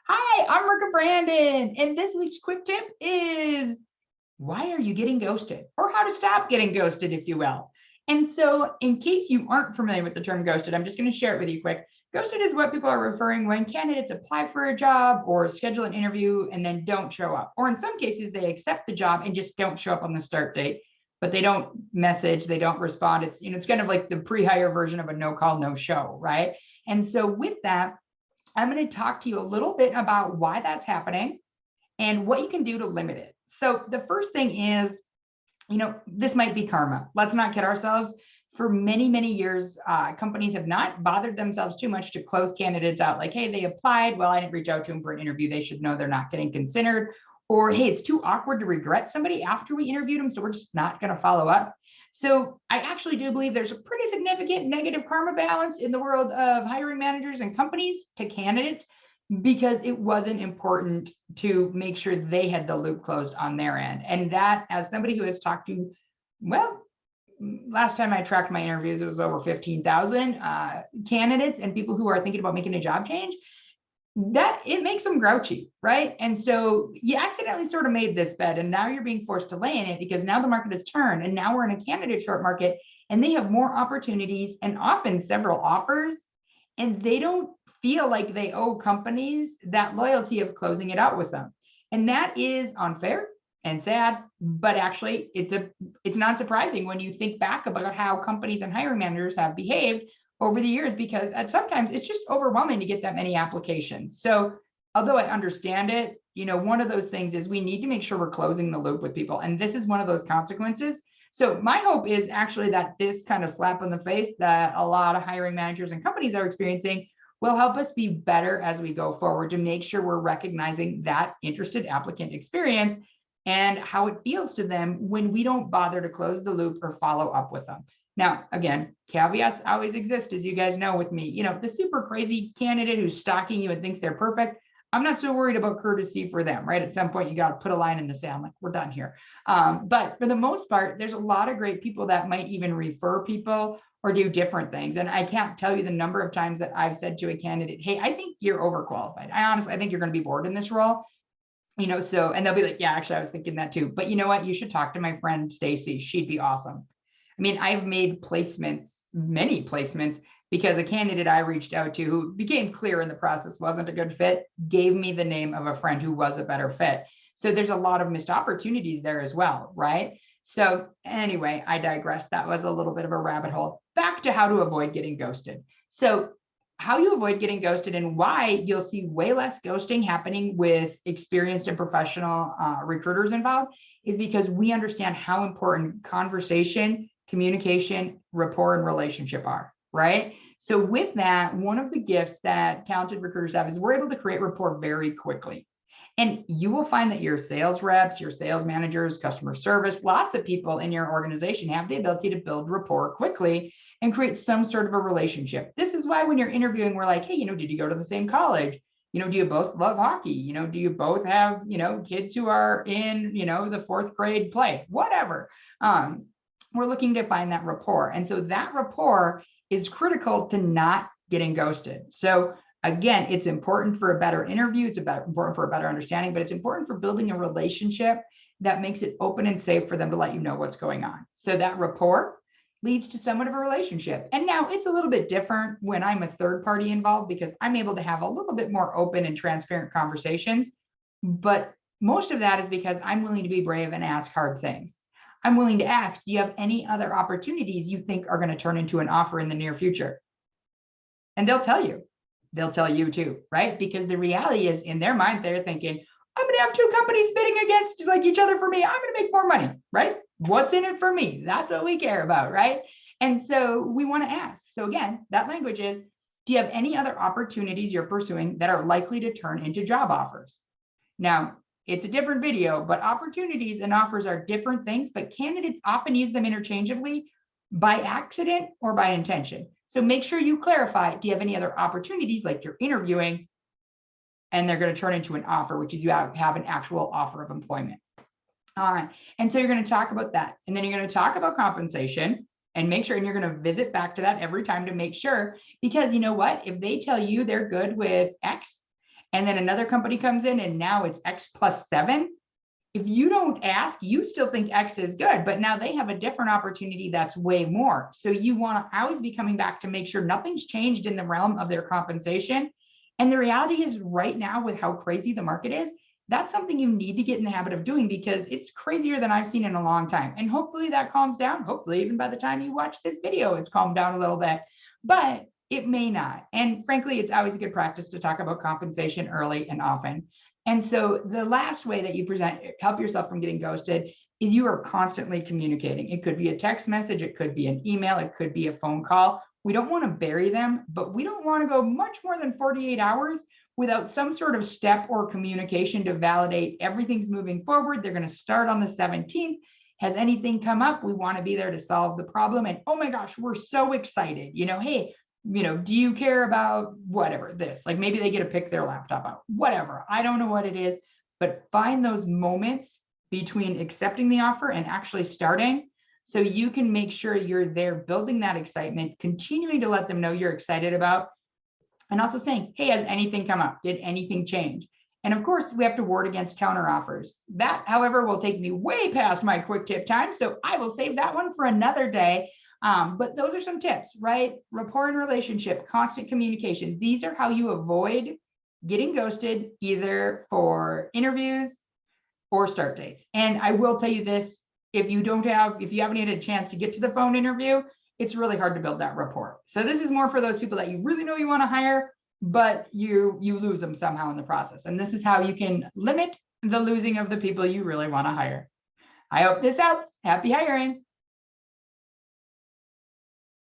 Hi, I'm Marka Brandon, and this week's quick tip is why are you getting ghosted? Or how to stop getting ghosted, if you will. And so, in case you aren't familiar with the term ghosted, I'm just going to share it with you quick. Ghosted is what people are referring when candidates apply for a job or schedule an interview and then don't show up. Or in some cases, they accept the job and just don't show up on the start date, but they don't message, they don't respond. It's kind of like the pre-hire version of a no call, no show, right? And so with that, I'm going to talk to you a little bit about why that's happening and what you can do to limit it. So the first thing is, this might be karma. Let's not kid ourselves. For many, many years, companies have not bothered themselves too much to close candidates out. Like, hey, they applied. Well, I didn't reach out to them for an interview. They should know they're not getting considered. Or, hey, it's too awkward to regret somebody after we interviewed them, so we're just not going to follow up. So I actually do believe there's a pretty significant negative karma balance in the world of hiring managers and companies to candidates because it wasn't important to make sure they had the loop closed on their end. And that, as somebody who has talked to, well, last time I tracked my interviews, it was over 15,000 candidates and people who are thinking about making a job change, that it makes them grouchy, right? And so you accidentally sort of made this bed and now you're being forced to lay in it because now the market has turned and now we're in a candidate short market and they have more opportunities and often several offers, and they don't feel like they owe companies that loyalty of closing it out with them. And that is unfair and sad, but actually it's not surprising when you think back about how companies and hiring managers have behaved over the years, because sometimes it's just overwhelming to get that many applications. So although I understand it, one of those things is we need to make sure we're closing the loop with people. And this is one of those consequences. So my hope is actually that this kind of slap in the face that a lot of hiring managers and companies are experiencing will help us be better as we go forward to make sure we're recognizing that interested applicant experience and how it feels to them when we don't bother to close the loop or follow up with them. Now, again, caveats always exist, as you guys know with me. The super crazy candidate who's stalking you and thinks they're perfect, I'm not so worried about courtesy for them, right? At some point, you got to put a line in the sand, like we're done here. But for the most part, there's a lot of great people that might even refer people or do different things. And I can't tell you the number of times that I've said to a candidate, hey, I think you're overqualified. I think you're going to be bored in this role. And they'll be like, yeah, actually, I was thinking that too. But you know what? You should talk to my friend, Stacy. She'd be awesome. I mean, I've made placements, many placements, because a candidate I reached out to who became clear in the process wasn't a good fit, gave me the name of a friend who was a better fit. So there's a lot of missed opportunities there as well, right? So anyway, I digress. That was a little bit of a rabbit hole. Back to how to avoid getting ghosted. So how you avoid getting ghosted and why you'll see way less ghosting happening with experienced and professional recruiters involved is because we understand how important conversation, communication, rapport, and relationship are, right? So with that, one of the gifts that talented recruiters have is we're able to create rapport very quickly. And you will find that your sales reps, your sales managers, customer service, lots of people in your organization have the ability to build rapport quickly and create some sort of a relationship. This is why when you're interviewing, we're like, hey, did you go to the same college? Do you both love hockey? Do you both have, kids who are in, the fourth grade play, whatever. We're looking to find that rapport. And so that rapport is critical to not getting ghosted. So again, it's important for a better interview. It's important for a better understanding, but it's important for building a relationship that makes it open and safe for them to let you know what's going on. So that rapport leads to somewhat of a relationship. And now it's a little bit different when I'm a third party involved because I'm able to have a little bit more open and transparent conversations. But most of that is because I'm willing to be brave and ask hard things. I'm willing to ask, do you have any other opportunities you think are going to turn into an offer in the near future? And they'll tell you. They'll tell you too, right? Because the reality is in their mind, they're thinking, I'm going to have two companies bidding against like each other for me. I'm going to make more money, right? What's in it for me? That's what we care about, right? And so we want to ask. So again, that language is, do you have any other opportunities you're pursuing that are likely to turn into job offers? Now, it's a different video, but opportunities and offers are different things, but candidates often use them interchangeably by accident or by intention. So make sure you clarify, do you have any other opportunities like you're interviewing and they're going to turn into an offer, which is you have an actual offer of employment. And so you're going to talk about that. And then you're going to talk about compensation and make sure, and you're going to visit back to that every time to make sure, because you know what, if they tell you they're good with X and then another company comes in and now it's X plus 7. If you don't ask, you still think X is good, but now they have a different opportunity that's way more. So you want to always be coming back to make sure nothing's changed in the realm of their compensation. And the reality is right now, with how crazy the market is, that's something you need to get in the habit of doing, because it's crazier than I've seen in a long time. And hopefully that calms down. Hopefully, even by the time you watch this video, it's calmed down a little bit, but it may not. And frankly, it's always a good practice to talk about compensation early and often. And so the last way that you help yourself from getting ghosted is you are constantly communicating. It could be a text message, it could be an email, it could be a phone call. We don't want to bury them, but we don't want to go much more than 48 hours without some sort of step or communication to validate everything's moving forward. They're going to start on the 17th. Has anything come up? We want to be there to solve the problem. And oh my gosh, we're so excited. Hey, do you care about whatever this, like maybe they get to pick their laptop out, whatever. I don't know what it is, but find those moments between accepting the offer and actually starting, so you can make sure you're there building that excitement, continuing to let them know you're excited about, and also saying, hey, has anything come up? Did anything change? And of course, we have to ward against counter offers. That, however, will take me way past my quick tip time. So I will save that one for another day. But those are some tips, right? Rapport and relationship, constant communication. These are how you avoid getting ghosted, either for interviews or start dates. And I will tell you this, if you haven't had a chance to get to the phone interview, it's really hard to build that rapport. So this is more for those people that you really know you want to hire, but you lose them somehow in the process. And this is how you can limit the losing of the people you really want to hire. I hope this helps. Happy hiring.